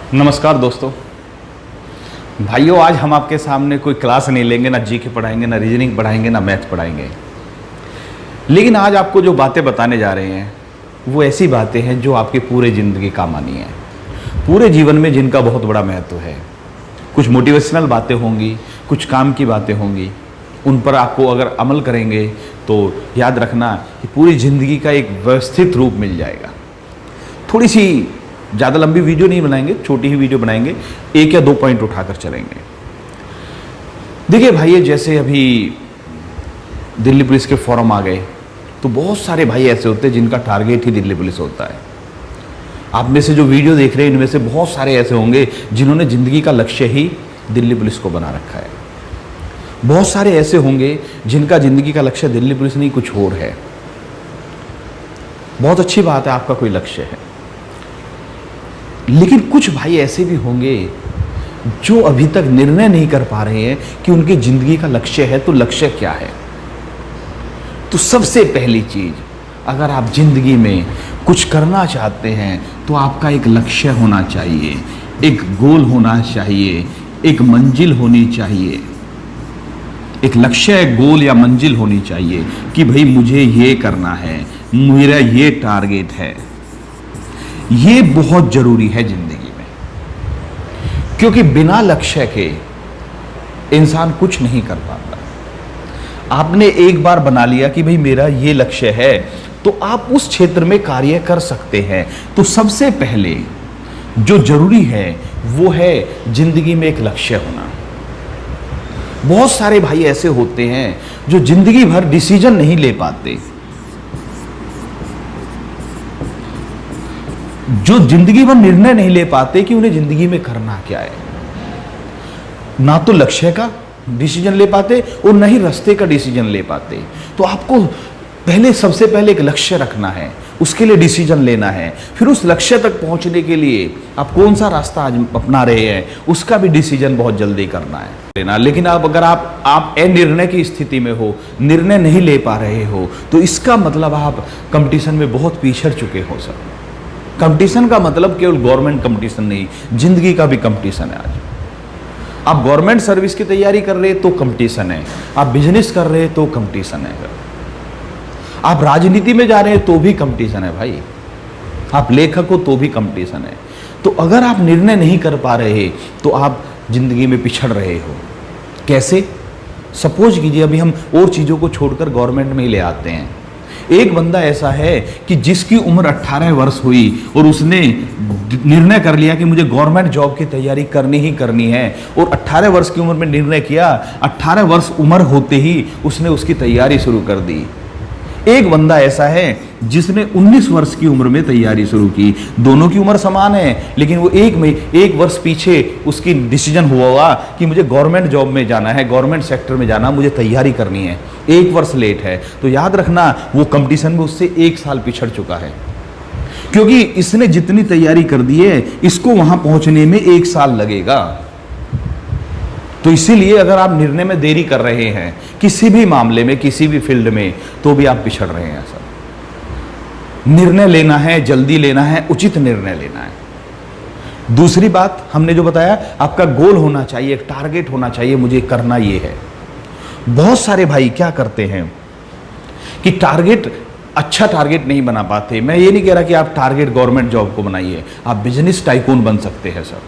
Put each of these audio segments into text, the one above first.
नमस्कार दोस्तों। भाइयों, आज हम आपके सामने कोई क्लास नहीं लेंगे, ना जीके पढ़ाएंगे, ना रीजनिंग पढ़ाएंगे, ना मैथ पढ़ाएंगे। लेकिन आज आपको जो बातें बताने जा रहे हैं वो ऐसी बातें हैं जो आपके पूरे ज़िंदगी काम आनी है, पूरे जीवन में जिनका बहुत बड़ा महत्व है। कुछ मोटिवेशनल बातें होंगी, कुछ काम की बातें होंगी, उन पर आपको अगर अमल करेंगे तो याद रखना कि पूरी ज़िंदगी का एक व्यवस्थित रूप मिल जाएगा। थोड़ी सी ज़्यादा लंबी वीडियो नहीं बनाएंगे, छोटी ही वीडियो बनाएंगे, 1 या 2 पॉइंट उठाकर चलेंगे। देखिए भाई, जैसे अभी दिल्ली पुलिस के फॉर्म आ गए तो बहुत सारे भाई ऐसे होते हैं जिनका टारगेट ही दिल्ली पुलिस होता है। आप में से जो वीडियो देख रहे हैं इनमें से बहुत सारे ऐसे होंगे जिन्होंने ज़िंदगी का लक्ष्य ही दिल्ली पुलिस को बना रखा है। बहुत सारे ऐसे होंगे जिनका ज़िंदगी का लक्ष्य दिल्ली पुलिस नहीं कुछ और है। बहुत अच्छी बात है, आपका कोई लक्ष्य है। लेकिन कुछ भाई ऐसे भी होंगे जो अभी तक निर्णय नहीं कर पा रहे हैं कि उनकी ज़िंदगी का लक्ष्य है तो लक्ष्य क्या है। तो सबसे पहली चीज़, अगर आप ज़िंदगी में कुछ करना चाहते हैं तो आपका एक लक्ष्य होना चाहिए, एक गोल होना चाहिए, एक मंजिल होनी चाहिए। एक लक्ष्य, एक गोल या मंजिल होनी चाहिए कि भाई मुझे ये करना है, मेरा ये टारगेट है। ये बहुत जरूरी है जिंदगी में, क्योंकि बिना लक्ष्य के इंसान कुछ नहीं कर पाता। आपने एक बार बना लिया कि भाई मेरा ये लक्ष्य है तो आप उस क्षेत्र में कार्य कर सकते हैं। तो सबसे पहले जो जरूरी है वो है जिंदगी में एक लक्ष्य होना। बहुत सारे भाई ऐसे होते हैं जो जिंदगी भर डिसीजन नहीं ले पाते, जो जिंदगी भर निर्णय नहीं ले पाते कि उन्हें जिंदगी में करना क्या है। ना तो लक्ष्य का डिसीजन ले पाते और न ही रास्ते का डिसीजन ले पाते। तो आपको सबसे पहले एक लक्ष्य रखना है, उसके लिए डिसीजन लेना है। फिर उस लक्ष्य तक पहुंचने के लिए आप कौन सा रास्ता आज अपना रहे हैं उसका भी डिसीजन बहुत जल्दी करना है लेना। लेकिन अगर आप अनिर्णय की स्थिति में हो, निर्णय नहीं ले पा रहे हो, तो इसका मतलब आप कंपटीशन में बहुत पिछड़ चुके हो सर। कंपटीशन का मतलब केवल गवर्नमेंट कंपटीशन नहीं, जिंदगी का भी कंपटीशन है। आज आप गवर्नमेंट सर्विस की तैयारी कर रहे तो कंपटीशन है, आप बिजनेस कर रहे तो कंपटीशन है, आप राजनीति में जा रहे हैं तो भी कंपटीशन है भाई, आप लेखक हो तो भी कंपटीशन है। तो अगर आप निर्णय नहीं कर पा रहे तो आप जिंदगी में पिछड़ रहे हो। कैसे? सपोज कीजिए अभी हम और चीज़ों को छोड़कर गवर्नमेंट में ही ले आते हैं। एक बंदा ऐसा है कि जिसकी उम्र 18 वर्ष हुई और उसने निर्णय कर लिया कि मुझे गवर्नमेंट जॉब की तैयारी करनी ही करनी है, और 18 वर्ष की उम्र में निर्णय किया, 18 वर्ष उम्र होते ही उसने उसकी तैयारी शुरू कर दी। एक बंदा ऐसा है जिसने 19 वर्ष की उम्र में तैयारी शुरू की। दोनों की उम्र समान है, लेकिन वो एक वर्ष पीछे उसकी डिसीजन हुआ कि मुझे गवर्नमेंट जॉब में जाना है, गवर्नमेंट सेक्टर में जाना, मुझे तैयारी करनी है। 1 वर्ष लेट है तो याद रखना वो कंपटीशन में उससे 1 साल पिछड़ चुका है, क्योंकि इसने जितनी तैयारी कर दी है इसको वहां पहुंचने में 1 साल लगेगा। तो इसीलिए अगर आप निर्णय में देरी कर रहे हैं किसी भी मामले में, किसी भी फील्ड में, तो भी आप पिछड़ रहे हैं सर। निर्णय लेना है, जल्दी लेना है, उचित निर्णय लेना है। दूसरी बात हमने जो बताया, आपका गोल होना चाहिए, एक टारगेट होना चाहिए, मुझे करना ये है। बहुत सारे भाई क्या करते हैं कि अच्छा टारगेट नहीं बना पाते। मैं ये नहीं कह रहा कि आप टारगेट गवर्नमेंट जॉब को बनाइए, आप बिजनेस टाइकून बन सकते हैं सर,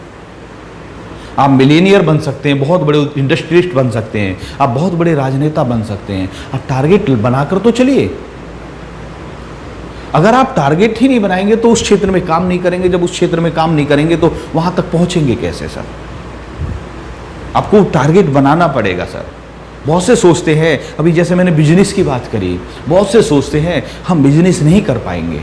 आप मिलेनियर बन सकते हैं, बहुत बड़े इंडस्ट्रियलिस्ट बन सकते हैं, आप बहुत बड़े राजनेता बन सकते हैं। आप टारगेट बनाकर तो चलिए। अगर आप टारगेट ही नहीं बनाएंगे तो उस क्षेत्र में काम नहीं करेंगे। जब उस क्षेत्र में काम नहीं करेंगे तो वहां तक पहुंचेंगे कैसे सर? आपको टारगेट बनाना पड़ेगा सर। बहुत से सोचते हैं, अभी जैसे मैंने बिजनेस की बात करी, बहुत से सोचते हैं हम बिजनेस नहीं कर पाएंगे,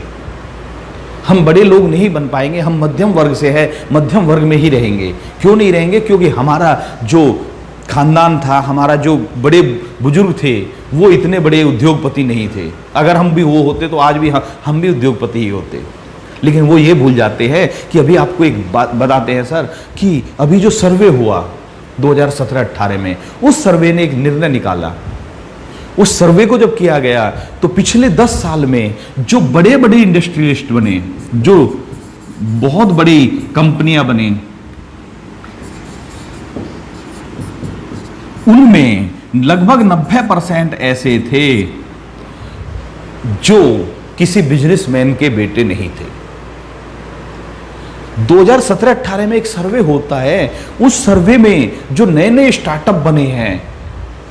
हम बड़े लोग नहीं बन पाएंगे, हम मध्यम वर्ग से है, मध्यम वर्ग में ही रहेंगे। क्यों नहीं रहेंगे? क्योंकि हमारा जो खानदान था, हमारा जो बड़े बुजुर्ग थे वो इतने बड़े उद्योगपति नहीं थे। अगर हम भी वो होते तो आज भी हम भी उद्योगपति ही होते। लेकिन वो ये भूल जाते हैं कि अभी आपको एक बात बताते हैं सर, कि अभी जो सर्वे हुआ 2017-18 में, उस सर्वे ने एक निर्णय निकाला। उस सर्वे को जब किया गया तो पिछले 10 साल में जो बड़े बड़े इंडस्ट्रियलिस्ट बने, जो बहुत बड़ी कंपनियां बनी, उनमें लगभग 90% ऐसे थे जो किसी बिजनेसमैन के बेटे नहीं थे। 2017-18 में एक सर्वे होता है, उस सर्वे में जो नए नए स्टार्टअप बने हैं,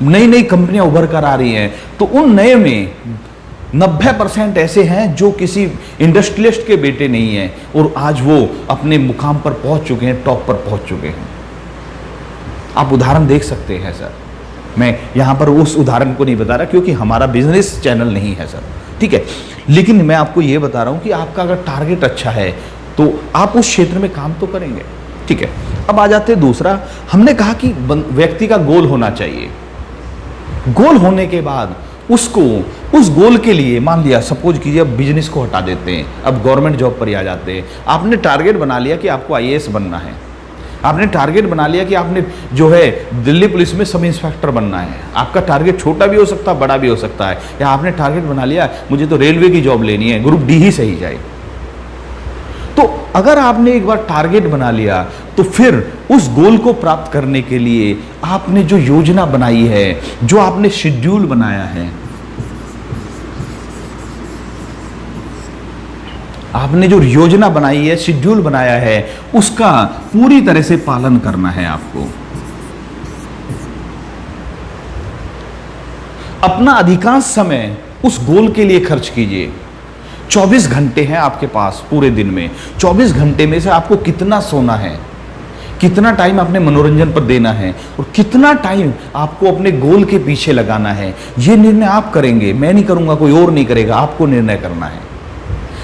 नई नई कंपनियां उभर कर आ रही हैं, तो उन नए में 90% ऐसे हैं जो किसी इंडस्ट्रियलिस्ट के बेटे नहीं हैं और आज वो अपने मुकाम पर पहुंच चुके हैं, टॉप पर पहुंच चुके हैं। आप उदाहरण देख सकते हैं सर। मैं यहां पर उस उदाहरण को नहीं बता रहा क्योंकि हमारा बिजनेस चैनल नहीं है सर, ठीक है, लेकिन मैं आपको यह बता रहा हूं कि आपका अगर टारगेट अच्छा है तो आप उस क्षेत्र में काम तो करेंगे, ठीक है। अब आ जाते हैं दूसरा, हमने कहा कि व्यक्ति का गोल होना चाहिए। गोल होने के बाद उसको उस गोल के लिए, मान लिया सपोज कीजिए अब बिजनेस को हटा देते हैं, अब गवर्नमेंट जॉब पर ही आ जाते हैं। आपने टारगेट बना लिया कि आपको आईएएस बनना है, आपने टारगेट बना लिया कि आपने जो है दिल्ली पुलिस में सब इंस्पेक्टर बनना है। आपका टारगेट छोटा भी हो सकता है, बड़ा भी हो सकता है, या आपने टारगेट बना लिया मुझे तो रेलवे की जॉब लेनी है, ग्रुप डी ही सही जाए। तो अगर आपने एक बार टारगेट बना लिया तो फिर उस गोल को प्राप्त करने के लिए आपने जो योजना बनाई है, जो आपने शेड्यूल बनाया है, आपने जो योजना बनाई है, शेड्यूल बनाया है, उसका पूरी तरह से पालन करना है आपको। अपना अधिकांश समय उस गोल के लिए खर्च कीजिए। 24 घंटे हैं आपके पास पूरे दिन में, 24 घंटे में से आपको कितना सोना है, कितना टाइम आपने मनोरंजन पर देना है और कितना टाइम आपको अपने गोल के पीछे लगाना है, यह निर्णय आप करेंगे, मैं नहीं करूंगा, कोई और नहीं करेगा, आपको निर्णय करना है।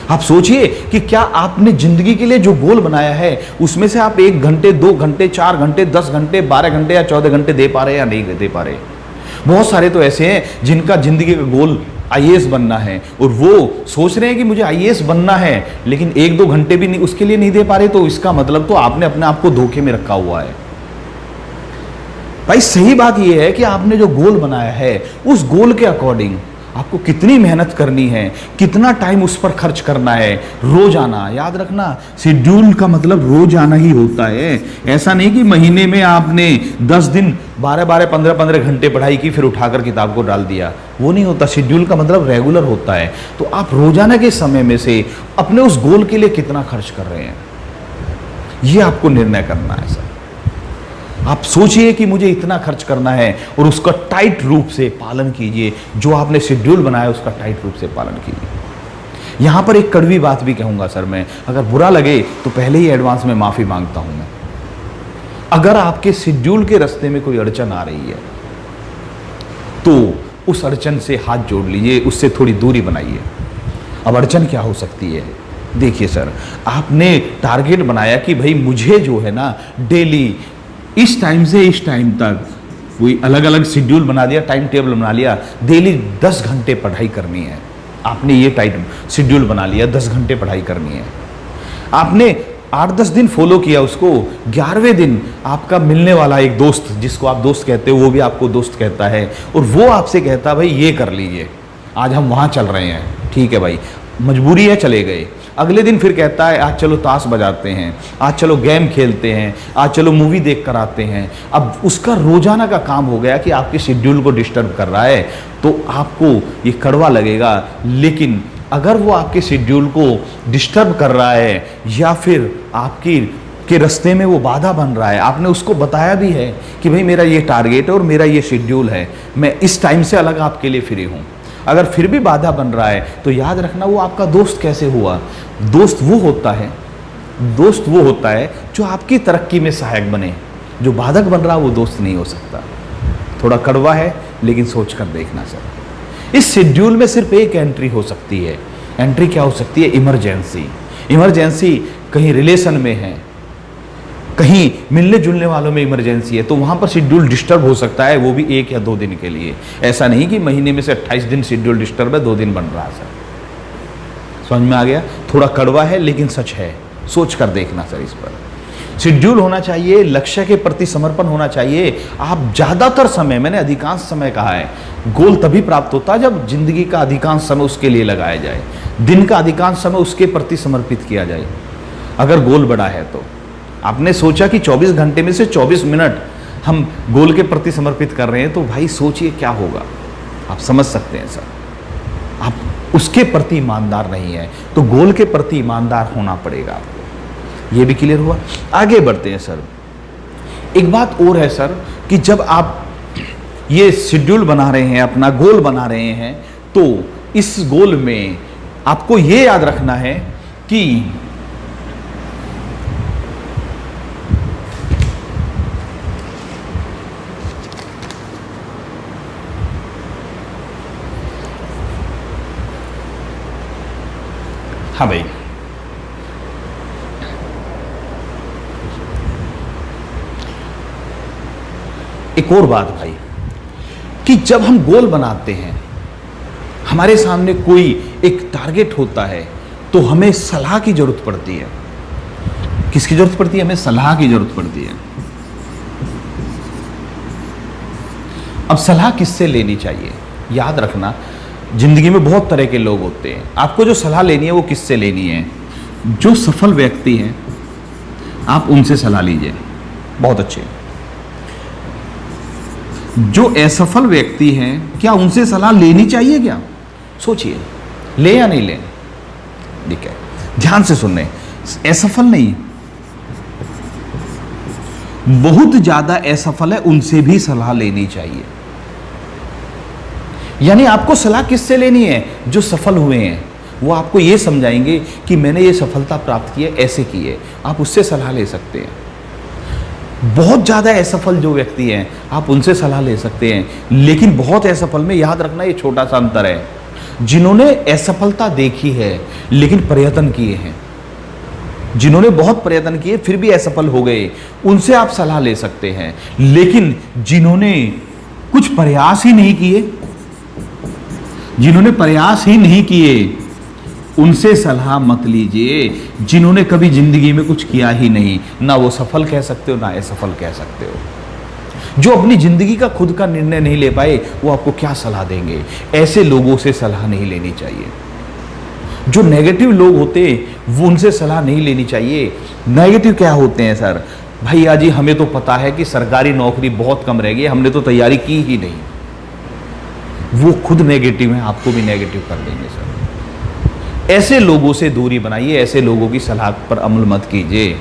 आप सोचिए कि क्या आपने जिंदगी के लिए जो गोल बनाया है उसमें से आप 1 घंटे, 2 घंटे, 4 घंटे, 10 घंटे, 12 घंटे या 14 घंटे दे पा रहे या नहीं दे पा रहे। बहुत सारे तो ऐसे हैं जिनका जिंदगी का गोल आईएएस बनना है और वो सोच रहे हैं कि मुझे आईएएस बनना है, लेकिन 1-2 घंटे भी नहीं उसके लिए नहीं दे पा रहे, तो इसका मतलब तो आपने अपने आप को धोखे में रखा हुआ है। भाई सही बात यह है कि आपने जो गोल बनाया है उस गोल के अकॉर्डिंग आपको कितनी मेहनत करनी है, कितना टाइम उस पर खर्च करना है, रोजाना। याद रखना, शेड्यूल का मतलब रोजाना ही होता है। ऐसा नहीं कि महीने में आपने 10 दिन 12-12, 15-15 घंटे पढ़ाई की फिर उठाकर किताब को डाल दिया, वो नहीं होता। शेड्यूल का मतलब रेगुलर होता है। तो आप रोजाना के समय में से अपने उस गोल के लिए कितना खर्च कर रहे हैं, ये आपको निर्णय करना है सर। आप सोचिए कि मुझे इतना खर्च करना है और उसका टाइट रूप से पालन कीजिए। जो आपने शेड्यूल बनाया उसका टाइट रूप से पालन कीजिए। यहां पर एक कड़वी बात भी कहूंगा सर मैं, अगर बुरा लगे तो पहले ही एडवांस में माफी मांगता हूं मैं। अगर आपके शेड्यूल के रास्ते में कोई अड़चन आ रही है तो उस अड़चन से हाथ जोड़ लीजिए, उससे थोड़ी दूरी बनाइए। अब अड़चन क्या हो सकती है? देखिए सर, आपने टारगेट बनाया कि भाई मुझे जो है ना डेली इस टाइम से इस टाइम तक, कोई अलग अलग शेड्यूल बना दिया, टाइम टेबल बना लिया, डेली 10 घंटे पढ़ाई करनी है। आपने ये टाइम शेड्यूल बना लिया, 10 घंटे पढ़ाई करनी है। आपने 8-10 दिन फॉलो किया उसको, 11वें दिन आपका मिलने वाला एक दोस्त, जिसको आप दोस्त कहते हो, वो भी आपको दोस्त कहता है और वो आपसे कहता है भाई ये कर लीजिए, आज हम वहाँ चल रहे हैं। ठीक है भाई, मजबूरी है, चले गए। अगले दिन फिर कहता है आज चलो ताश बजाते हैं, आज चलो गेम खेलते हैं, आज चलो मूवी देख कर आते हैं। अब उसका रोजाना का काम हो गया कि आपके शेड्यूल को डिस्टर्ब कर रहा है, तो आपको ये कड़वा लगेगा। लेकिन अगर वो आपके शेड्यूल को डिस्टर्ब कर रहा है या फिर आपकी के रास्ते में वो बाधा बन रहा है, आपने उसको बताया भी है कि भाई मेरा ये टारगेट है और मेरा ये शेड्यूल है, मैं इस टाइम से अलग आपके लिए फ्री हूँ, अगर फिर भी बाधा बन रहा है तो याद रखना वो आपका दोस्त कैसे हुआ। दोस्त वो होता है जो आपकी तरक्की में सहायक बने। जो बाधक बन रहा वो दोस्त नहीं हो सकता। थोड़ा कड़वा है लेकिन सोच कर देखना सर। इस शेड्यूल में सिर्फ एक एंट्री हो सकती है। एंट्री क्या हो सकती है? इमरजेंसी कहीं रिलेशन में है, कहीं मिलने जुलने वालों में इमरजेंसी है, तो वहां पर शेड्यूल डिस्टर्ब हो सकता है, वो भी 1 या 2 दिन के लिए। ऐसा नहीं कि महीने में से 28 दिन शेड्यूल डिस्टर्ब है, 2 दिन बन रहा है सर। समझ में आ गया? थोड़ा कड़वा है लेकिन सच है, सोच कर देखना सर इस पर। शेड्यूल होना चाहिए, लक्ष्य के प्रति समर्पण होना चाहिए। आप ज्यादातर समय, मैंने अधिकांश समय कहा है, गोल तभी प्राप्त होता है जब जिंदगी का अधिकांश समय उसके लिए लगाया जाए, दिन का अधिकांश समय उसके प्रति समर्पित किया जाए। अगर गोल बड़ा है तो आपने सोचा कि 24 घंटे में से 24 मिनट हम गोल के प्रति समर्पित कर रहे हैं, तो भाई सोचिए क्या होगा। आप समझ सकते हैं सर, आप उसके प्रति ईमानदार नहीं है, तो गोल के प्रति ईमानदार होना पड़ेगा आपको। ये भी क्लियर हुआ। आगे बढ़ते हैं सर। एक बात और है सर कि जब आप ये शेड्यूल बना रहे हैं, अपना गोल बना रहे हैं, तो इस गोल में आपको ये याद रखना है कि हाँ भाई, एक और बात भाई कि जब हम गोल बनाते हैं, हमारे सामने कोई एक टारगेट होता है, तो हमें सलाह की जरूरत पड़ती है। किसकी जरूरत पड़ती है? हमें सलाह की जरूरत पड़ती है। अब सलाह किससे लेनी चाहिए? याद रखना, जिंदगी में बहुत तरह के लोग होते हैं। आपको जो सलाह लेनी है वो किससे लेनी है? जो सफल व्यक्ति हैं, आप उनसे सलाह लीजिए। बहुत अच्छे। जो असफल व्यक्ति हैं, क्या उनसे सलाह लेनी चाहिए? क्या सोचिए, ले या नहीं ले? ठीक है, ध्यान से सुनने। असफल नहीं, बहुत ज्यादा असफल है, उनसे भी सलाह लेनी चाहिए। यानी आपको सलाह किससे लेनी है? जो सफल हुए हैं, वो आपको ये समझाएंगे कि मैंने ये सफलता प्राप्त की है, ऐसे की है। आप उससे सलाह ले सकते हैं। बहुत ज़्यादा असफल जो व्यक्ति हैं, आप उनसे सलाह ले सकते हैं। लेकिन बहुत असफल में याद रखना, ये छोटा सा अंतर है। जिन्होंने असफलता देखी है लेकिन प्रयत्न किए हैं, जिन्होंने बहुत प्रयत्न किए फिर भी असफल हो गए, उनसे आप सलाह ले सकते हैं। लेकिन जिन्होंने कुछ प्रयास ही नहीं किए, जिन्होंने प्रयास ही नहीं किए, उनसे सलाह मत लीजिए। जिन्होंने कभी जिंदगी में कुछ किया ही नहीं, ना वो सफल कह सकते हो ना असफल कह सकते हो। जो अपनी जिंदगी का खुद का निर्णय नहीं ले पाए, वो आपको क्या सलाह देंगे? ऐसे लोगों से सलाह नहीं लेनी चाहिए। जो नेगेटिव लोग होते हैं, वो उनसे सलाह नहीं लेनी चाहिए। नेगेटिव क्या होते हैं सर? भैया जी, हमें तो पता है कि सरकारी नौकरी बहुत कम रह गई, हमने तो तैयारी की ही नहीं। वो खुद नेगेटिव है, आपको भी नेगेटिव कर देंगे सर। ऐसे लोगों से दूरी बनाइए, ऐसे लोगों की सलाह पर अमल मत कीजिए।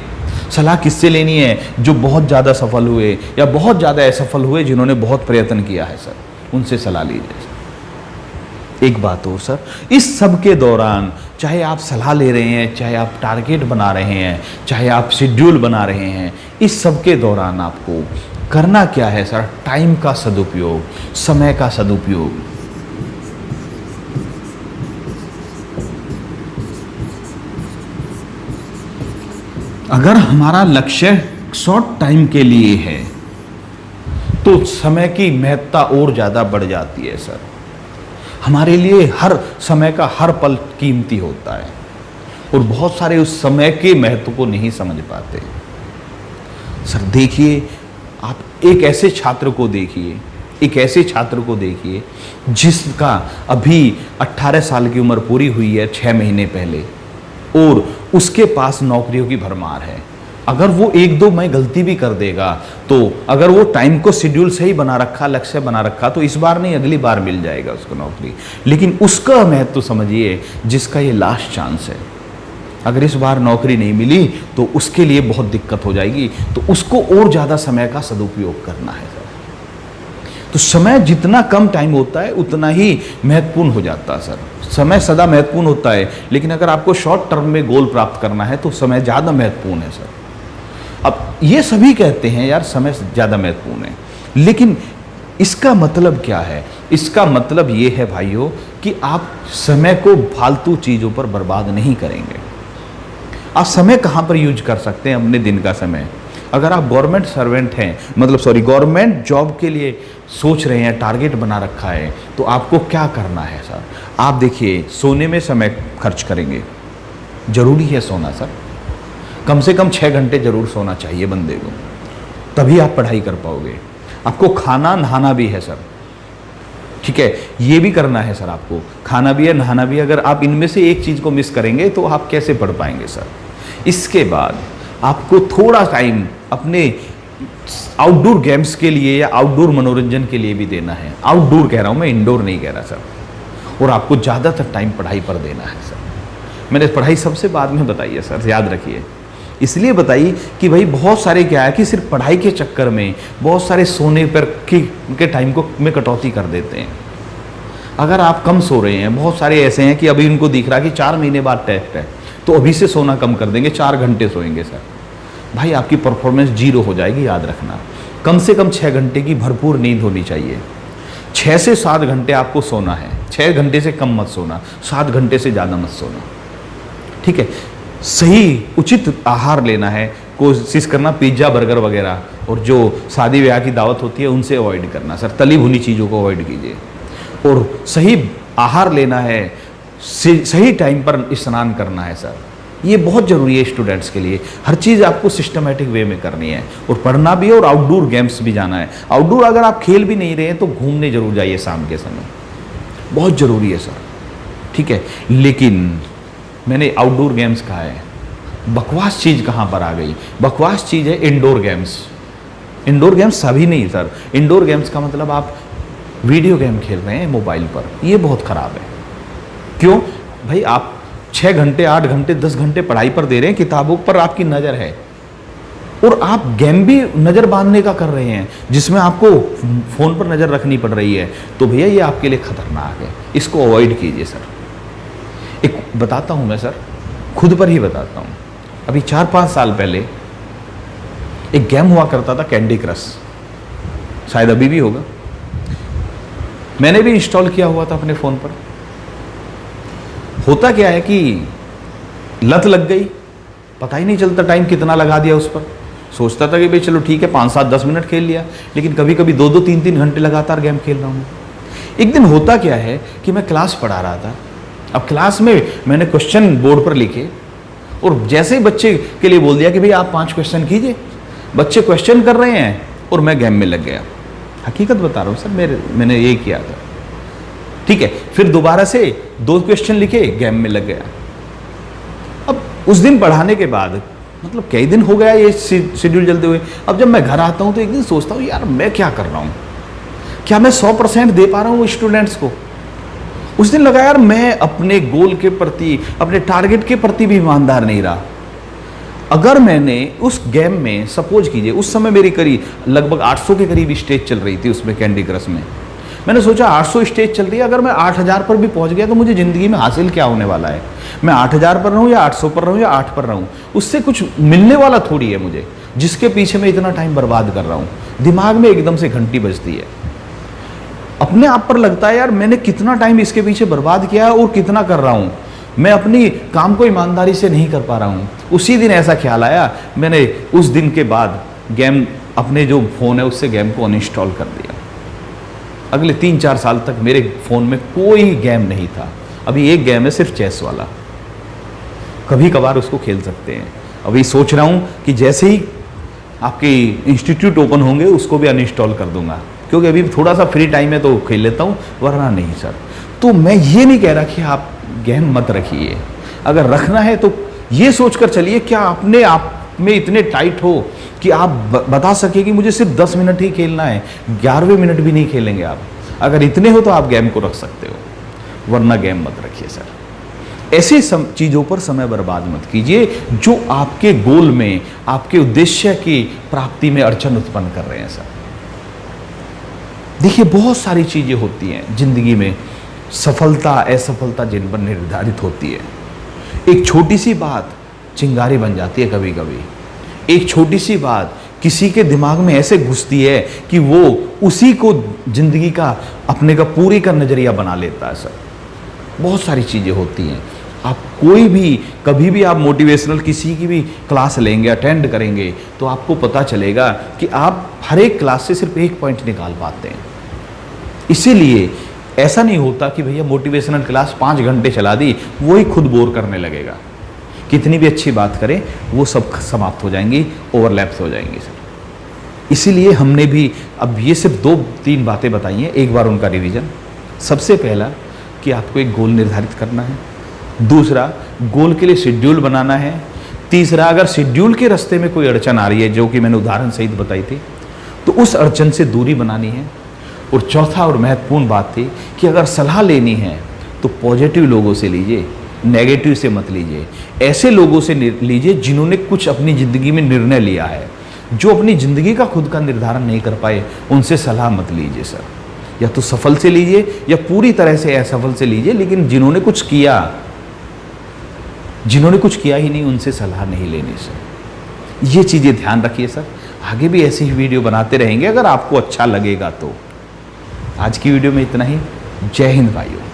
सलाह किससे लेनी है? जो बहुत ज़्यादा सफल हुए या बहुत ज़्यादा असफल हुए, जिन्होंने बहुत प्रयत्न किया है सर, उनसे सलाह लीजिए सर। एक बात और सर, इस सब के दौरान चाहे आप सलाह ले रहे हैं, चाहे आप टारगेट बना रहे हैं, चाहे आप शेड्यूल बना रहे हैं, इस सब के दौरान आपको करना क्या है सर? टाइम का सदुपयोग, समय का सदुपयोग। अगर हमारा लक्ष्य शॉर्ट टाइम के लिए है, तो समय की महत्ता और ज़्यादा बढ़ जाती है सर। हमारे लिए हर समय का हर पल कीमती होता है, और बहुत सारे उस समय के महत्व को नहीं समझ पाते। सर देखिए, आप एक ऐसे छात्र को देखिए, एक ऐसे छात्र को देखिए जिसका अभी 18 साल की उम्र पूरी हुई है 6 महीने पहले, और उसके पास नौकरियों की भरमार है। अगर वो एक दो में गलती भी कर देगा, तो अगर वो टाइम को शेड्यूल सही बना रखा, लक्ष्य बना रखा, तो इस बार नहीं अगली बार मिल जाएगा उसको नौकरी। लेकिन उसका महत्व समझिए, जिसका ये लास्ट चांस है। अगर इस बार नौकरी नहीं मिली तो उसके लिए बहुत दिक्कत हो जाएगी, तो उसको और ज़्यादा समय का सदुपयोग करना है सर। तो समय जितना कम टाइम होता है उतना ही महत्वपूर्ण हो जाता है सर। समय सदा महत्वपूर्ण होता है, लेकिन अगर आपको शॉर्ट टर्म में गोल प्राप्त करना है तो समय ज़्यादा महत्वपूर्ण है सर। अब ये सभी कहते हैं यार समय ज़्यादा महत्वपूर्ण है, लेकिन इसका मतलब क्या है? इसका मतलब ये है भाइयों कि आप समय को फालतू चीज़ों पर बर्बाद नहीं करेंगे। आप समय कहाँ पर यूज कर सकते हैं? अपने दिन का समय। अगर आप गवर्नमेंट सर्वेंट हैं, गवर्नमेंट जॉब के लिए सोच रहे हैं, टारगेट बना रखा है, तो आपको क्या करना है सर? आप देखिए, सोने में समय खर्च करेंगे। जरूरी है सोना सर, कम से कम 6 घंटे जरूर सोना चाहिए बंदे को, तभी आप पढ़ाई कर पाओगे। आपको खाना नहाना भी है सर, ठीक है, ये भी करना है सर। आपको खाना भी है, नहाना भी है। अगर आप इनमें से एक चीज़ को मिस करेंगे तो आप कैसे पढ़ पाएंगे सर? इसके बाद आपको थोड़ा टाइम अपने आउटडोर गेम्स के लिए या आउटडोर मनोरंजन के लिए भी देना है। आउटडोर कह रहा हूँ मैं, इंडोर नहीं कह रहा सर। और आपको ज़्यादातर टाइम पढ़ाई पर देना है सर। मैंने पढ़ाई सबसे बाद में बताई है सर, याद रखिए। इसलिए बताई कि भाई बहुत सारे क्या है कि सिर्फ पढ़ाई के चक्कर में बहुत सारे सोने पर के टाइम को में कटौती कर देते हैं। अगर आप कम सो रहे हैं, बहुत सारे ऐसे हैं कि अभी उनको दिख रहा कि 4 महीने बाद टेस्ट है, तो अभी से सोना कम कर देंगे, 4 घंटे सोएंगे सर, भाई आपकी परफॉर्मेंस 0 हो जाएगी। याद रखना, कम से कम 6 घंटे की भरपूर नींद होनी चाहिए। 6 से 7 घंटे आपको सोना है, 6 घंटे से कम मत सोना, 7 घंटे से ज़्यादा मत सोना, ठीक है। सही उचित आहार लेना है, कोशिश करना पिज्ज़ा बर्गर वगैरह और जो शादी ब्याह की दावत होती है उनसे अवॉइड करना सर, तली भुनी चीज़ों को अवॉइड कीजिए। और सही आहार लेना है, सही टाइम पर स्नान करना है सर, ये बहुत ज़रूरी है स्टूडेंट्स के लिए। हर चीज़ आपको सिस्टमेटिक वे में करनी है, और पढ़ना भी है और आउटडोर गेम्स भी जाना है। आउटडोर अगर आप खेल भी नहीं रहे हैं तो घूमने जरूर जाइए शाम के समय, बहुत ज़रूरी है सर, ठीक है। लेकिन मैंने आउटडोर गेम्स कहा है, बकवास चीज़ कहाँ पर आ गई? बकवास चीज़ है इंडोर गेम्स। इंडोर गेम्स सभी नहीं सर, इंडोर गेम्स का मतलब आप वीडियो गेम खेल रहे हैं मोबाइल पर, ये बहुत ख़राब है। क्यों भाई? आप 6 घंटे 8 घंटे 10 घंटे पढ़ाई पर दे रहे हैं, किताबों पर आपकी नज़र है, और आप गेम भी नज़र बांधने का कर रहे हैं जिसमें आपको फ़ोन पर नज़र रखनी पड़ रही है, तो भैया ये आपके लिए ख़तरनाक है, इसको अवॉइड कीजिए सर। एक बताता हूँ मैं सर, खुद पर ही बताता हूँ। अभी 4-5 साल पहले एक गेम हुआ करता था, कैंडी क्रश, शायद अभी भी होगा, मैंने भी इंस्टॉल किया हुआ था अपने फ़ोन पर। होता क्या है कि लत लग गई, पता ही नहीं चलता टाइम कितना लगा दिया उस पर। सोचता था कि भाई चलो ठीक है 5-7-10 मिनट खेल लिया, लेकिन कभी कभी 2-2 3-3 घंटे लगातार गेम खेल रहा हूँ। एक दिन होता क्या है कि मैं क्लास पढ़ा रहा था, अब क्लास में मैंने क्वेश्चन बोर्ड पर लिखे, और जैसे ही बच्चे के लिए बोल दिया कि भाई आप 5 क्वेश्चन कीजिए, बच्चे क्वेश्चन कर रहे हैं और मैं गेम में लग गया। हकीकत बता रहा हूँ सर, मैंने ये किया था, ठीक है। फिर दोबारा से 2 क्वेश्चन लिखे, गेम में लग गया। अब उस दिन पढ़ाने के बाद मतलब कई दिन हो गया ये शेड्यूल चलते हुए, अब जब मैं घर आता हूँ तो एक दिन सोचता हूँ यार मैं क्या कर रहा हूँ, क्या मैं 100% दे पा रहा हूँ स्टूडेंट्स को? उस दिन लगा यार मैं अपने गोल के प्रति, अपने टारगेट के प्रति भी ईमानदार नहीं रहा। अगर मैंने उस गेम में सपोज कीजिए, उस समय मेरी करीब लगभग 800 के करीब स्टेज चल रही थी उसमें, कैंडी क्रश में मैंने सोचा 800 स्टेज चल रही है, अगर मैं 8000 पर भी पहुंच गया तो मुझे ज़िंदगी में हासिल क्या होने वाला है? मैं 8000 पर रहूं या 800 पर रहूं या 8 पर रहूं, उससे कुछ मिलने वाला थोड़ी है मुझे, जिसके पीछे मैं इतना टाइम बर्बाद कर रहा हूं। दिमाग में एकदम से घंटी बजती है, अपने आप पर लगता है यार मैंने कितना टाइम इसके पीछे बर्बाद किया है और कितना कर रहा हूँ, मैं अपनी काम को ईमानदारी से नहीं कर पा रहा हूँ। उसी दिन ऐसा ख्याल आया, मैंने उस दिन के बाद गेम, अपने जो फ़ोन है उससे गेम को अनइंस्टॉल कर दिया। अगले 3-4 साल तक मेरे फ़ोन में कोई गेम नहीं था। अभी एक गेम है सिर्फ चेस वाला, कभी कभार उसको खेल सकते हैं। अभी सोच रहा हूँ कि जैसे ही आपके इंस्टीट्यूट ओपन होंगे उसको भी अनइंस्टॉल कर दूंगा, क्योंकि अभी थोड़ा सा फ्री टाइम है तो खेल लेता हूँ, वरना नहीं सर। तो मैं ये नहीं कह रहा कि आप गेम मत रखिए, अगर रखना है तो ये सोचकर चलिए क्या अपने आप में इतने टाइट हो कि आप बता सके कि मुझे सिर्फ 10 मिनट ही खेलना है, 11वें मिनट भी नहीं खेलेंगे आप। अगर इतने हो तो आप गेम को रख सकते हो, वरना गेम मत रखिए सर। ऐसी चीज़ों पर समय बर्बाद मत कीजिए जो आपके गोल में, आपके उद्देश्य की प्राप्ति में अड़चन उत्पन्न कर रहे हैं सर। देखिए बहुत सारी चीज़ें होती हैं ज़िंदगी में, सफलता असफलता जिन पर निर्धारित होती है। एक छोटी सी बात चिंगारी बन जाती है कभी कभी, एक छोटी सी बात किसी के दिमाग में ऐसे घुसती है कि वो उसी को ज़िंदगी का, अपने का पूरी का नज़रिया बना लेता है सर। बहुत सारी चीज़ें होती हैं। आप कोई भी कभी भी आप मोटिवेशनल किसी की भी क्लास लेंगे, अटेंड करेंगे, तो आपको पता चलेगा कि आप हर एक क्लास से सिर्फ एक पॉइंट निकाल पाते हैं। इसीलिए ऐसा नहीं होता कि भैया मोटिवेशनल क्लास 5 घंटे चला दी, वही खुद बोर करने लगेगा। कितनी भी अच्छी बात करें वो सब समाप्त हो जाएंगी, ओवरलैप्स हो जाएंगी सर। इसीलिए हमने भी अब ये सिर्फ 2-3 बातें बताई हैं, एक बार उनका रिवीजन। सबसे पहला कि आपको एक गोल निर्धारित करना है, दूसरा गोल के लिए शेड्यूल बनाना है, तीसरा, अगर शेड्यूल के रास्ते में कोई अड़चन आ रही है, जो कि मैंने उदाहरण सहित बताई थी, तो उस अड़चन से दूरी बनानी है। और चौथा और महत्वपूर्ण बात थी कि अगर सलाह लेनी है तो पॉजिटिव लोगों से लीजिए, नेगेटिव से मत लीजिए। ऐसे लोगों से लीजिए जिन्होंने कुछ अपनी ज़िंदगी में निर्णय लिया है। जो अपनी ज़िंदगी का खुद का निर्धारण नहीं कर पाए, उनसे सलाह मत लीजिए सर। या तो सफल से लीजिए या पूरी तरह से असफल से लीजिए, लेकिन जिन्होंने कुछ किया ही नहीं, उनसे सलाह नहीं लेनी सर। ये चीज़ें ध्यान रखिए सर। आगे भी ऐसी ही वीडियो बनाते रहेंगे अगर आपको अच्छा लगेगा तो। आज की वीडियो में इतना ही। जय हिंद भाइयों।